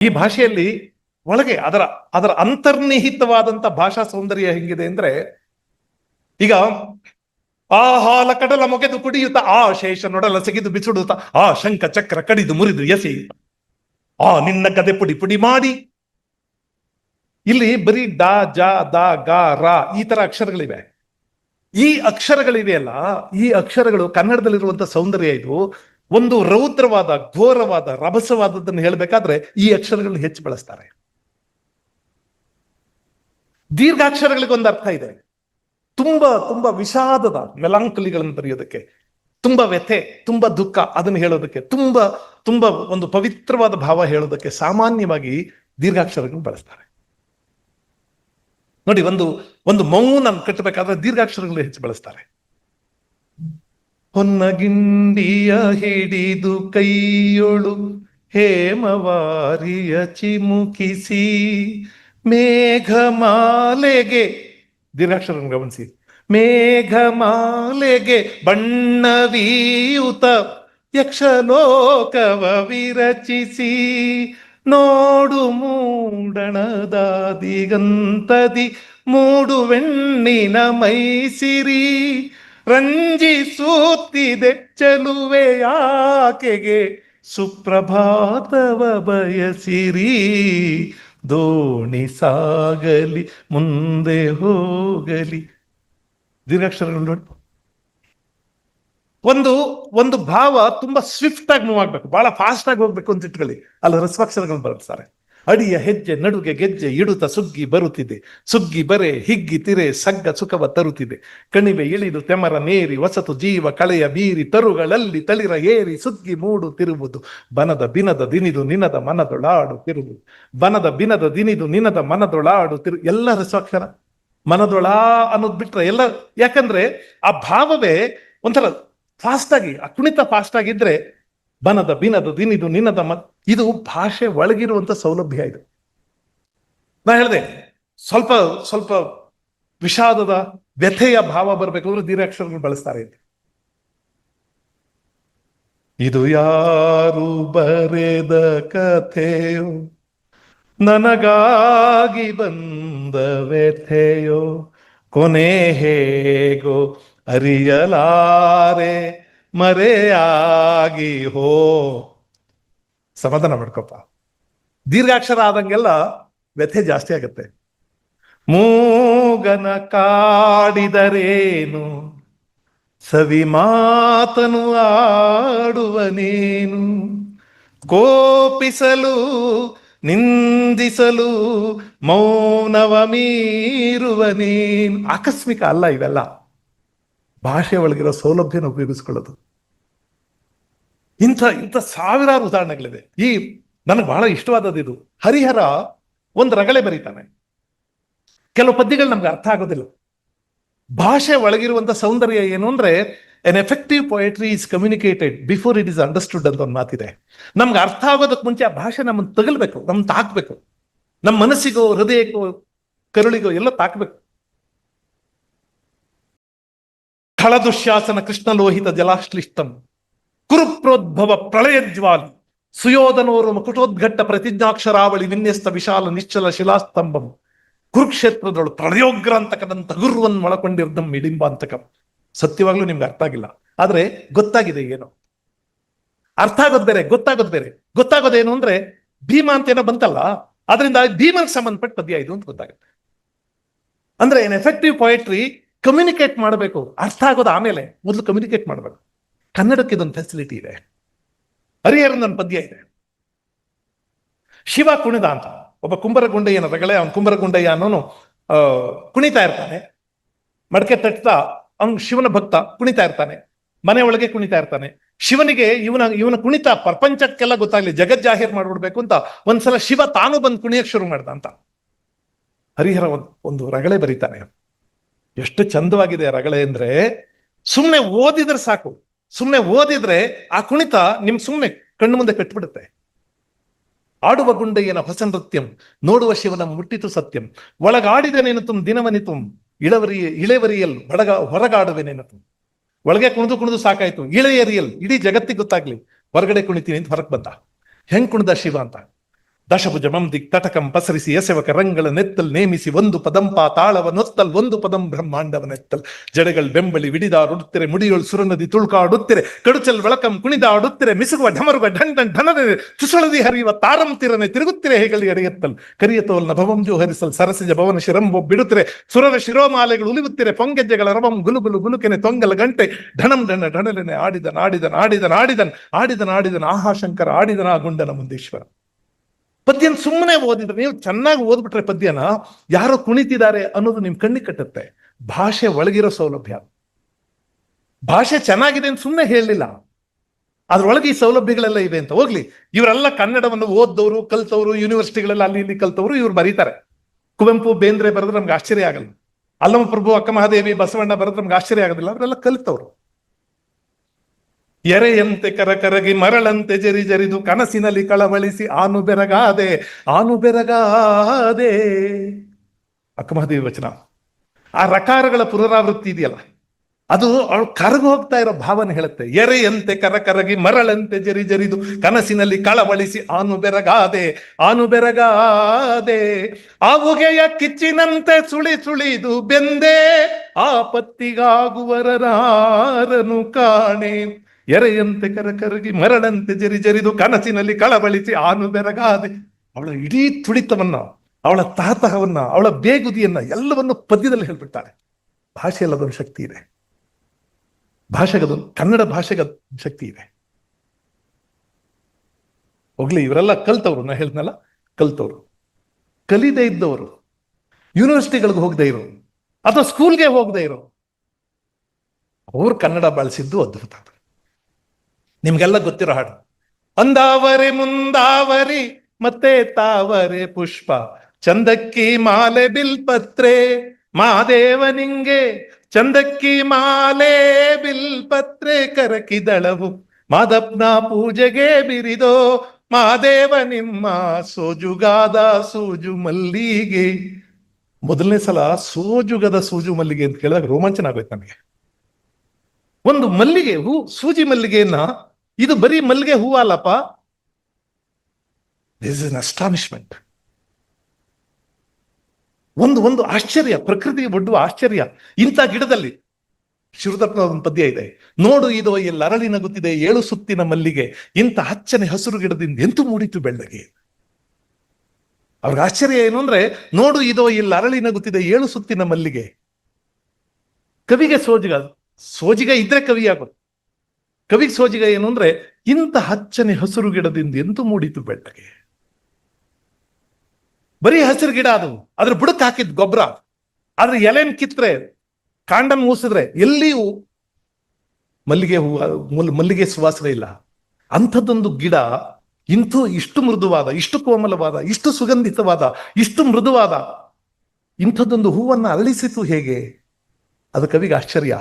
ಈ ಭಾಷೆಯಲ್ಲಿ ಒಳಗೆ ಅದರ ಅದರ ಅಂತರ್ನಿಹಿತವಾದಂತ ಭಾಷಾ ಸೌಂದರ್ಯ ಹೆಂಗಿದೆ ಅಂದ್ರೆ, ಈಗ ಆ ಹಾಲ ಕಡಲ ಮೊಗೆದು ಕುಡಿಯುತ್ತ ಆ ಶೇಷ ನೊಡಲ ಸಿಗಿದು ಬಿಸುಡುತ್ತ ಆ ಶಂಖ ಚಕ್ರ ಕಡಿದು ಮುರಿದು ಎಸೆಯುತ್ತ ಆ ನಿನ್ನ ಗದೆ ಪುಡಿ ಪುಡಿ ಮಾಡಿ. ಇಲ್ಲಿ ಬರೀ ಡ ಜ ದ ಗ ರ ಈ ತರ ಅಕ್ಷರಗಳಿವೆ. ಈ ಅಕ್ಷರಗಳಿವೆಯಲ್ಲ, ಈ ಅಕ್ಷರಗಳು ಕನ್ನಡದಲ್ಲಿರುವಂತ ಸೌಂದರ್ಯ. ಇದು ಒಂದು ರೌದ್ರವಾದ, ಘೋರವಾದ, ರಭಸವಾದದ್ದನ್ನು ಹೇಳಬೇಕಾದ್ರೆ ಈ ಅಕ್ಷರಗಳನ್ನು ಹೆಚ್ಚು ಬಳಸ್ತಾರೆ. ದೀರ್ಘಾಕ್ಷರಗಳಿಗೊಂದು ಅರ್ಥ ಇದೆ. ತುಂಬಾ ತುಂಬಾ ವಿಷಾದದ ಮೆಲಾಂಕಲಿಗಳನ್ನು ಬರೆಯೋದಕ್ಕೆ, ತುಂಬಾ ವ್ಯಥೆ, ತುಂಬಾ ದುಃಖ ಅದನ್ನು ಹೇಳೋದಕ್ಕೆ, ತುಂಬಾ ತುಂಬಾ ಒಂದು ಪವಿತ್ರವಾದ ಭಾವ ಹೇಳೋದಕ್ಕೆ ಸಾಮಾನ್ಯವಾಗಿ ದೀರ್ಘಾಕ್ಷರಗಳನ್ನು ಬಳಸ್ತಾರೆ. ನೋಡಿ, ಒಂದು ಮೌನ ಕಟ್ಟಬೇಕಾದ್ರೆ ದೀರ್ಘಾಕ್ಷರಗಳು ಹೆಚ್ಚು ಬಳಸ್ತಾರೆ. ಹೊನ್ನಗಿಂಡಿಯ ಹಿಡಿದು ಕೈಯೊಳು ಹೇಮವಾರಿಯ ಚಿಮುಕಿಸಿ ಮೇಘಮಾಲೆಗೆ, ದೀರ್ಘಾಕ್ಷರವನ್ನು ಗಮನಿಸಿ, ಮೇಘಮಾಲೆಗೆ ಬಣ್ಣವೀಯುತ ಯಕ್ಷಲೋಕವ ವಿರಚಿಸಿ ನೋಡು ಮೂಡಣದ ದಿಗಂತದಿ ಮೂಡುವೆಣ್ಣಿನ ಮೈಸಿರಿ ರಂಜಿಸುತ್ತಿದೆ ಚಲುವೆಯಾಕೆಗೆ ಸುಪ್ರಭಾತವ ಬಯಸಿರಿ ದೋಣಿ ಸಾಗಲಿ ಮುಂದೆ ಹೋಗಲಿ. ದೀರ್ಘಾಕ್ಷರಗಳು ನೋಡಿ, ಒಂದು ಭಾವ ತುಂಬಾ ಸ್ವಿಫ್ಟ್ ಆಗಿ ಮೂವ್ ಆಗ್ಬೇಕು, ಬಹಳ ಫಾಸ್ಟ್ ಆಗಿ ಹೋಗ್ಬೇಕು ಅಂತ ಇಟ್ಕೊಳ್ಳಿ, ಅಲ್ಲಿ ರಸ್ವಾಕ್ಷರಗಳನ್ನು ಬಳಸ್ತಾರೆ. ಅಡಿಯ ಹೆಜ್ಜೆ ನಡುಗೆ ಗೆಜ್ಜೆ ಇಡುತ್ತ ಸುಗ್ಗಿ ಬರುತ್ತಿದೆ, ಸುಗ್ಗಿ ಬರೆ ಹಿಗ್ಗಿ ತಿರೆ ಸಗ್ಗ ಸುಖವ ತರುತ್ತಿದೆ, ಕಣಿವೆ ಇಳಿದು ತೆಮರ ನೇರಿ ಹೊಸತು ಜೀವ ಕಳೆಯ ಬೀರಿ ತರುಗಳಲ್ಲಿ ತಳಿರ ಏರಿ ಸುಗ್ಗಿ ಮೂಡು ತಿರುವುದು ಬನದ ಬಿನದ ದಿನಿದು ನಿನದ ಮನದೊಳಾಡು ತಿರುವುದು ಬನದ ಬಿನದ ದಿನಿದು ನಿನದ ಮನದೊಳಾಡು ಎಲ್ಲ ರಸ್ವಾಕ್ಷರ. ಮನದೊಳಾ ಅನ್ನೋದು ಬಿಟ್ರೆ ಎಲ್ಲ, ಯಾಕಂದ್ರೆ ಆ ಭಾವವೇ ಒಂಥರ ಫಾಸ್ಟ್ ಆಗಿ, ಆ ಕುಣಿತ ಫಾಸ್ಟ್ ಆಗಿದ್ರೆ ಬನದ ಬಿನದ ದಿನಿದು ನಿನದ ಇದು ಭಾಷೆ ಒಳಗಿರುವಂತ ಸೌಲಭ್ಯ. ಇದು ನಾ ಹೇಳಿದೆ, ಸ್ವಲ್ಪ ಸ್ವಲ್ಪ ವಿಷಾದದ ವ್ಯಥೆಯ ಭಾವ ಬರಬೇಕು ಅಂದ್ರೆ ದೀರ್ಘಾಕ್ಷರಗಳು ಬಳಸ್ತಾರೆ. ಇದು ಯಾರು ಬರೆದ ಕಥೆಯೋ ನನಗಾಗಿ ಬಂದ ವ್ಯಥೆಯೋ ಕೊನೆ ಹೇಗೋ ಅರಿಯಲಾರೆ ಮರೆಯಾಗಿ ಹೋ. ಸಮಾಧಾನ ಮಾಡ್ಕೊಪ್ಪ. ದೀರ್ಘಾಕ್ಷರ ಆದಂಗೆಲ್ಲ ವ್ಯಥೆ ಜಾಸ್ತಿ ಆಗುತ್ತೆ. ಮೂಗನ ಕಾಡಿದರೇನು ಸವಿ ಮಾತನು ಆಡುವನೇನು ಕೋಪಿಸಲು ನಿಂದಿಸಲು ಮೌನವ ಮೀರುವನೇನು. ಆಕಸ್ಮಿಕ ಅಲ್ಲ ಇವೆಲ್ಲ, ಭಾಷೆ ಒಳಗಿರೋ ಸೌಲಭ್ಯನ ಉಪಯೋಗಿಸ್ಕೊಳ್ಳೋದು. ಇಂಥ ಸಾವಿರಾರು ಉದಾಹರಣೆಗಳಿದೆ. ನನಗೆ ಬಹಳ ಇಷ್ಟವಾದದ್ದು ಇದು. ಹರಿಹರ ಒಂದು ರಗಳೆ ಬರೀತಾನೆ. ಕೆಲವು ಪದ್ಯಗಳು ನಮ್ಗೆ ಅರ್ಥ ಆಗೋದಿಲ್ಲ. ಭಾಷೆ ಒಳಗಿರುವಂತ ಸೌಂದರ್ಯ ಏನು ಅಂದ್ರೆ, N effective poetry is communicated before it is understood ಅಂತ ಒಂದು ಮಾತಿದೆ. ನಮ್ಗೆ ಅರ್ಥ ಆಗೋದಕ್ಕೆ ಮುಂಚೆ ಆ ಭಾಷೆ ನಮ್ಮನ್ನು ತಗಲ್ಬೇಕು, ನಮ್ಮನ್ನು ತಾಕ್ಬೇಕು, ನಮ್ಮ ಮನಸ್ಸಿಗೋ ಹೃದಯಕ್ಕೋ ಕರುಳಿಗೋ ಎಲ್ಲ ತಾಕ್ಬೇಕು. ಖಳದುಶ್ಯಾಸನ ಕೃಷ್ಣಲೋಹಿತ ಜಲಾಶ್ಲಿಷ್ಟಂ ಕುರುಪ್ರೋದ್ಭವ ಪ್ರಳಯಜ್ವಾಲಿ ಸುಯೋಧನೋರು ಮುಕುಟೋದ್ಘಟ್ಟ ಪ್ರತಿಜ್ಞಾಕ್ಷರಾವಳಿ ವಿನ್ಯಸ್ತ ವಿಶಾಲ ನಿಶ್ಚಲ ಶಿಲಾಸ್ತಂಭಂ ಕುರುಕ್ಷೇತ್ರದೊಳು ಪ್ರಳಯೋಗ್ರ ಅಂತಕದಂತ ಗುರುವನ್ನು ಒಳಕೊಂಡಿರ್ದಂ ಇಡಿಂಬ ಅಂತಕಂ. ಸತ್ಯವಾಗ್ಲೂ ನಿಮ್ಗೆ ಅರ್ಥ ಆಗಿಲ್ಲ, ಆದ್ರೆ ಗೊತ್ತಾಗಿದೆ ಏನು. ಅರ್ಥ ಆಗೋದು ಬೇರೆ, ಗೊತ್ತಾಗೋದು ಬೇರೆ. ಗೊತ್ತಾಗೋದೇನು ಅಂದ್ರೆ, ಭೀಮ ಅಂತ ಏನೋ ಬಂತಲ್ಲ, ಅದರಿಂದ ಭೀಮನಿಗೆ ಸಂಬಂಧಪಟ್ಟ ಪದ್ಯ ಇದು ಅಂತ ಗೊತ್ತಾಗುತ್ತೆ. ಅಂದ್ರೆ ಏನ್ ಎಫೆಕ್ಟಿವ್ ಪೊಯೆಟ್ರಿ ಕಮ್ಯುನಿಕೇಟ್ ಮಾಡಬೇಕು, ಅರ್ಥ ಆಗೋದು ಆಮೇಲೆ, ಮೊದಲು ಕಮ್ಯುನಿಕೇಟ್ ಮಾಡಬೇಕು. ಕನ್ನಡಕ್ಕೆ ಇದೊಂದು ಫೆಸಿಲಿಟಿ ಇದೆ. ಹರಿಹರನ ಒಂದು ಪದ್ಯ ಇದೆ, ಶಿವ ಕುಣಿದ ಅಂತ. ಒಬ್ಬ ಕುಂಬರಗುಂಡೆಯನ ರಗಳೆ, ಅವನು ಕುಂಬರಗುಂಡೆಯ ಅನ್ನೋನು ಕುಣಿತಾ ಇರ್ತಾನೆ, ಮಡಕೆ ತಟ್ತಾ. ಅವನು ಶಿವನ ಭಕ್ತ, ಕುಣಿತಾ ಇರ್ತಾನೆ, ಮನೆ ಒಳಗೆ ಕುಣಿತಾ ಇರ್ತಾನೆ. ಶಿವನಿಗೆ ಇವನ ಕುಣಿತ ಪ್ರಪಂಚಕ್ಕೆಲ್ಲ ಗೊತ್ತಾಗ್ಲಿ, ಜಗಜ್ಜಾಹೀರ್ ಮಾಡ್ಬಿಡ್ಬೇಕು ಅಂತ ಒಂದ್ಸಲ ಶಿವ ತಾನು ಬಂದು ಕುಣಿಯಕ್ ಶುರು ಮಾಡ್ದ ಅಂತ ಹರಿಹರ ಒಂದು ರಗಳೆ ಬರೀತಾನೆ. ಎಷ್ಟು ಚಂದವಾಗಿದೆ ಆ ರಗಳೆ ಅಂದ್ರೆ, ಸುಮ್ನೆ ಓದಿದ್ರೆ ಸಾಕು, ಸುಮ್ನೆ ಓದಿದ್ರೆ ಆ ಕುಣಿತ ನಿಮ್ ಸುಮ್ನೆ ಕಣ್ಣು ಮುಂದೆ ಕಟ್ಬಿಡುತ್ತೆ. ಆಡುವ ಗುಂಡೆಯನ ಹೊಸ ನೃತ್ಯಂ ನೋಡುವ ಶಿವನ ಮುಟ್ಟಿತು ಸತ್ಯಂ ಒಳಗಾಡಿದನೇನು ದಿನವನಿತು ಇಳೆವರಿಯಲ್ ಹೊರಗಾಡುವೆನೇನತು. ಒಳಗೆ ಕುಣಿದು ಸಾಕಾಯ್ತು, ಇಳೆಯರಿಯಲ್ ಇಡೀ ಜಗತ್ತಿಗೆ ಗೊತ್ತಾಗ್ಲಿ, ಹೊರಗಡೆ ಕುಣಿತೀನಿ ಅಂತ ಹೊರಗೆ ಬಂದ. ಹೆಂಗ್ ಕುಣಿದ ಶಿವ ಅಂತ. ದಶಭುಜಮಂ ದಿಕ್ತಟಕಂ ಪಸರಿಸಿ ಎಸೆವಕ ರಂಗಳ ನೆತ್ತಲ್ ನೇಮಿಸಿ ಒಂದು ಪದಂಪ ತಾಳವ ನೊತ್ತಲ್ ಒಂದು ಪದಂ ಬ್ರಹ್ಮಾಂಡವ ನೆತ್ತಲ್ ಜಡೆಗಳು ಬೆಂಬಳಿ ವಿಡಿದಾಡುತ್ತಿರೆ ಮುಡಿಯೊಳು ಸುರನದಿ ತುಳ್ಕಾಡುತ್ತಿರೆ ಕಡುಚಲ್ ಬೆಳಕಂ ಕುಣಿದಾಡುತ್ತಿರೆ ಮಿಸುಗುವ ಢಮರುಗ ಢಣ್ ಢಣ್ ಢನನೆ ತುಸುಳದಿ ಹರಿಯುವ ತಾರಂ ತಿರನೆ ತಿರುಗುತ್ತಿರೆ ಹೇಗಳಿ ಎಡೆಯತ್ತಲ್ ಕರಿಯತೋಲ್ನ ಭವಂಜು ಹರಿಸಲ್ ಸರಸಿಜ ಭವನ ಶಿರಂಬೊ ಬಿಡುತ್ತಿರೆ ಸುರರ ಶಿರೋಮಾಲೆಗಳು ಉಲಿಯುತ್ತಿರೆ ಪೊಂಗೆಜ್ಜೆಗಳ ರವಂ ಗುಲುಗುಲು ಗುಲುಕೆನೆ ತೊಂಗಲ ಗಂಟೆ ಢಣಂ ಢಣ ಢಣನೆ ಆಡಿದನ್ ಆಡಿದನ್ ಆಡಿದನ್ ಆಡಿದನ್ ಆಡಿದನ್ ಆಡಿದನ್ ಆಹಾಶಂಕರ ಆಡಿದನ ಗುಂಡನ ಮುಂದೇಶ್ವರ. ಪದ್ಯನ ಸುಮ್ಮನೆ ಓದಿದ್ರೆ, ನೀವು ಚೆನ್ನಾಗಿ ಓದ್ಬಿಟ್ರೆ ಪದ್ಯನ ಯಾರೋ ಕುಣಿತಿದ್ದಾರೆ ಅನ್ನೋದು ನಿಮ್ ಕಣ್ಣಿಗೆ ಕಟ್ಟುತ್ತೆ. ಭಾಷೆ ಒಳಗಿರೋ ಸೌಲಭ್ಯ. ಭಾಷೆ ಚೆನ್ನಾಗಿದೆ ಅಂತ ಸುಮ್ಮನೆ ಹೇಳಲಿಲ್ಲ, ಅದ್ರೊಳಗೆ ಈ ಸೌಲಭ್ಯಗಳೆಲ್ಲ ಇವೆ ಅಂತ. ಹೋಗ್ಲಿ, ಇವರೆಲ್ಲ ಕನ್ನಡವನ್ನು ಓದ್ದವರು ಕಲ್ತವರು, ಯೂನಿವರ್ಸಿಟಿಗಳೆಲ್ಲ ಅಲ್ಲಿ ಇಲ್ಲಿ ಕಲ್ತವರು ಇವ್ರು ಬರೀತಾರೆ. ಕುವೆಂಪು ಬೇಂದ್ರೆ ಬರೆದ್ರೆ ನಮ್ಗೆ ಆಶ್ಚರ್ಯ ಆಗಲ್ಲ, ಅಲ್ಲಮ ಪ್ರಭು ಅಕ್ಕ ಮಹಾದೇವಿ ಬಸವಣ್ಣ ಬರೆದ್ರೆ ನಮ್ಗೆ ಆಶ್ಚರ್ಯ ಆಗೋದಿಲ್ಲ. ಅವರೆಲ್ಲ ಕಲಿತವ್ರು. ಎರೆಯಂತೆ ಕರಕರಗಿ ಮರಳಂತೆ ಜರಿ ಜರಿದು ಕನಸಿನಲ್ಲಿ ಕಳವಳಿಸಿ ಆನು ಬೆರಗಾದೆ ಆನು ಬೆರಗಾದೆ. ಅಕ್ಕಮಹಾದೇವಿ ವಚನ. ಆ ರಕಾರಗಳ ಪುನರಾವೃತ್ತಿ ಇದೆಯಲ್ಲ, ಅದು ಅವಳು ಕರಗು ಹೋಗ್ತಾ ಇರೋ ಭಾವನೆ ಹೇಳುತ್ತೆ. ಎರೆಯಂತೆ ಕರಕರಗಿ ಮರಳಂತೆ ಜರಿ ಜರಿದು ಕನಸಿನಲ್ಲಿ ಕಳವಳಿಸಿ ಆನು ಬೆರಗಾದೆ ಆನು ಬೆರಗಾದೆ. ಆ ಹೊಗೆಯ ಕಿಚ್ಚಿನಂತೆ ಸುಳಿ ಸುಳಿದು ಬೆಂದೆ ಆಪತ್ತಿಗಾಗುವರರಾರನು ಕಾಣೆ. ಎರೆಯಂತೆ ಕರಕರಗಿ ಮರಳಂತೆ ಜರಿ ಜರಿದು ಕನಸಿನಲ್ಲಿ ಕಳವಳಿಸಿ ಆನು ಬೆರಗಾದೆ. ಅವಳ ಇಡೀ ತುಡಿತವನ್ನ, ಅವಳ ತಹತಹವನ್ನ, ಅವಳ ಬೇಗುದಿಯನ್ನ ಎಲ್ಲವನ್ನು ಪದ್ಯದಲ್ಲಿ ಹೇಳ್ಬಿಡ್ತಾಳೆ. ಭಾಷೆಯಲ್ಲಿ ಅದೊಂದು ಶಕ್ತಿ ಇದೆ. ಭಾಷೆಗದೊಂದು, ಕನ್ನಡ ಭಾಷೆಗೆ ಶಕ್ತಿ ಇದೆ. ಹೋಗ್ಲಿ, ಇವರೆಲ್ಲ ಕಲ್ತವ್ರು, ನಾ ಹೇಳ್ದನಲ್ಲ, ಕಲ್ತವ್ರು. ಕಲಿದೇ ಇದ್ದವರು, ಯೂನಿವರ್ಸಿಟಿಗಳಿಗೆ ಹೋಗದೆ ಇರೋ ಅಥವಾ ಸ್ಕೂಲ್ಗೆ ಹೋಗದೆ ಇರೋ ಅವ್ರು ಕನ್ನಡ ಬಳಸಿದ್ದು ಅದ್ಭುತ. ನಿಮ್ಗೆಲ್ಲ ಗೊತ್ತಿರೋ ಹಾಡು. ಅಂದಾವರೆ ಮುಂದಾವರಿ ಮತ್ತೆ ತಾವರೆ ಪುಷ್ಪ ಚಂದಕ್ಕಿ ಮಾಲೆ ಬಿಲ್ಪತ್ರೆ ಮಾದೇವ ನಿಂಗೆ ಚಂದಕ್ಕಿ ಮಾಲೆ ಬಿಲ್ಪತ್ರೆ ಕರಕಿದಳವು ಮಾದಪ್ಪನ ಪೂಜೆಗೆ ಬಿರಿದೋ ಮಾದೇವ ನಿಮ್ಮ ಸೋಜುಗಾದ ಸೂಜು ಮಲ್ಲಿಗೆ. ಮೊದಲನೇ ಸಲ ಸೋಜುಗದ ಸೂಜು ಮಲ್ಲಿಗೆ ಅಂತ ಕೇಳಿದಾಗ ರೋಮಾಂಚನ ಆಗೋಯ್ತು ನನಗೆ. ಒಂದು ಮಲ್ಲಿಗೆ ಹೂ, ಸೂಜಿ ಮಲ್ಲಿಗೆಯನ್ನ, ಇದು ಬರೀ ಮಲ್ಲಿಗೆ ಹೂ ಅಲ್ಲಪ್ಪ. This is an astonishment. ಒಂದು ಆಶ್ಚರ್ಯ, ಪ್ರಕೃತಿ ಒಡ್ಡುವ ಆಶ್ಚರ್ಯ. ಇಂಥ ಗಿಡದಲ್ಲಿ ಶಿವರುದ್ರಪ್ಪನ ಒಂದು ಪದ್ಯ ಇದೆ. ನೋಡು ಇದೋ ಇಲ್ಲಿ ಅರಳಿ ನಗುತ್ತಿದೆ 7 ಸುತ್ತಿನ ಮಲ್ಲಿಗೆ, ಇಂಥ ಹಚ್ಚನೆ ಹಸಿರು ಗಿಡದಿಂದ ಎಂತೂ ಮೂಡಿತು ಬೆಳ್ಳಗೆ. ಅವ್ರಿಗೆ ಆಶ್ಚರ್ಯ ಏನು ಅಂದ್ರೆ, ನೋಡು ಇದೋ ಇಲ್ಲಿ ಅರಳಿ ನಗುತ್ತಿದೆ 7 ಸುತ್ತಿನ ಮಲ್ಲಿಗೆ. ಕವಿಗೆ ಸೋಜಿಗ ಇದ್ರೆ ಕವಿ ಆಗೋದು. ಕವಿಗೆ ಸೋಜಿಗ ಏನು ಅಂದ್ರೆ, ಇಂಥ ಹಚ್ಚನೆ ಹಸಿರು ಗಿಡದಿಂದ ಎಂತೂ ಮೂಡಿತು ಬೆಳ್ಳಗೆ. ಬರೀ ಹಸಿರು ಗಿಡ ಅದು, ಅದ್ರ ಬುಡಕ್ ಹಾಕಿದ್ ಗೊಬ್ಬರ, ಆದ್ರೆ ಎಲೆನ್ ಕಿತ್ರೆ, ಕಾಂಡನ್ ಮೂಸಿದ್ರೆ ಎಲ್ಲಿಯೂ ಮಲ್ಲಿಗೆ ಸುವಾಸನೆ ಇಲ್ಲ. ಅಂಥದ್ದೊಂದು ಗಿಡ ಇಷ್ಟು ಮೃದುವಾದ, ಇಷ್ಟು ಕೋಮಲವಾದ, ಇಷ್ಟು ಸುಗಂಧಿತವಾದ, ಇಷ್ಟು ಮೃದುವಾದ ಇಂಥದ್ದೊಂದು ಹೂವನ್ನ ಅರಳಿಸಿತು ಹೇಗೆ? ಅದು ಕವಿಗೆ ಆಶ್ಚರ್ಯ.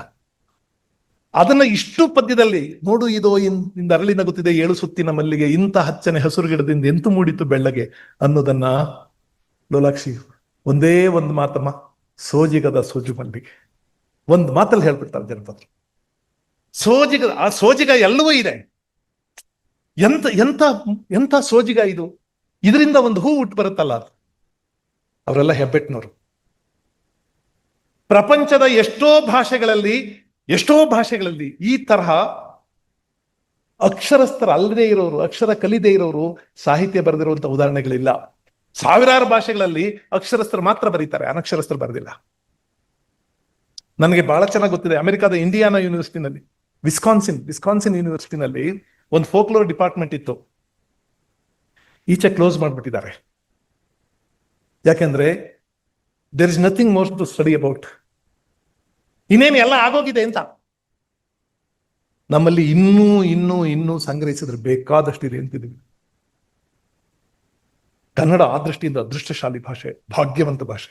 ಅದನ್ನ ಇಷ್ಟು ಪದ್ಯದಲ್ಲಿ, ನೋಡು ಇದೋ ಇಂದ ಅರಳಿ ನಗುತ್ತಿದೆ 7 ಸುತ್ತಿನ ಮಲ್ಲಿಗೆ, ಇಂಥ ಹಚ್ಚನೆ ಹಸಿರು ಗಿಡದಿಂದ ಎಂತು ಮೂಡಿತು ಬೆಳ್ಳಗೆ ಅನ್ನೋದನ್ನ ಲೋಲಾಕ್ಷಿ ಒಂದೇ ಒಂದು ಮಾತಮ್ಮ, ಸೋಜಿಗದ ಸೋಜು ಮಲ್ಲಿಗೆ, ಒಂದು ಮಾತಲ್ಲಿ ಹೇಳ್ಬಿಡ್ತಾರೆ ಜನಪದರು. ಆ ಸೋಜಿಗ ಎಲ್ಲವೂ ಇದೆ. ಎಂತ ಸೋಜಿಗ ಇದು, ಇದರಿಂದ ಒಂದು ಹೂ ಹುಟ್ಟು ಬರುತ್ತಲ್ಲ. ಅವರೆಲ್ಲ ಹೆಬ್ಬೆಟ್ನವರು. ಪ್ರಪಂಚದ ಎಷ್ಟೋ ಭಾಷೆಗಳಲ್ಲಿ ಈ ತರಹ ಅಕ್ಷರಸ್ಥರ ಅಲ್ಲದೆ ಇರೋರು, ಅಕ್ಷರ ಕಲಿದೇ ಇರೋರು ಸಾಹಿತ್ಯ ಬರೆದಿರುವಂತ ಉದಾಹರಣೆಗಳಿಲ್ಲ. ಸಾವಿರಾರು ಭಾಷೆಗಳಲ್ಲಿ ಅಕ್ಷರಸ್ಥರು ಮಾತ್ರ ಬರೀತಾರೆ, ಅನಕ್ಷರಸ್ಥರು ಬರೆದಿಲ್ಲ. ನನಗೆ ಬಹಳ ಚೆನ್ನಾಗಿ ಗೊತ್ತಿದೆ, ಅಮೆರಿಕಾದ ಇಂಡಿಯಾನಾ ಯೂನಿವರ್ಸಿಟಿನಲ್ಲಿ, ವಿಸ್ಕಾನ್ಸಿನ್ ಯೂನಿವರ್ಸಿಟಿನಲ್ಲಿ ಒಂದು ಫೋಕ್ಲೋರ್ ಡಿಪಾರ್ಟ್ಮೆಂಟ್ ಇತ್ತು. ಈಚೆ ಕ್ಲೋಸ್ ಮಾಡಿಬಿಟ್ಟಿದ್ದಾರೆ. ಯಾಕೆಂದ್ರೆ there is nothing more to study about. ಇನ್ನೇನು ಎಲ್ಲ ಆಗೋಗಿದೆ ಅಂತ. ನಮ್ಮಲ್ಲಿ ಇನ್ನೂ ಸಂಗ್ರಹಿಸಿದ್ರೆ ಬೇಕಾದಷ್ಟಿದೆ ಅಂತಿದ್ದೀವಿ. ಕನ್ನಡ ಆ ದೃಷ್ಟಿಯಿಂದ ಅದೃಷ್ಟಶಾಲಿ ಭಾಷೆ, ಭಾಗ್ಯವಂತ ಭಾಷೆ.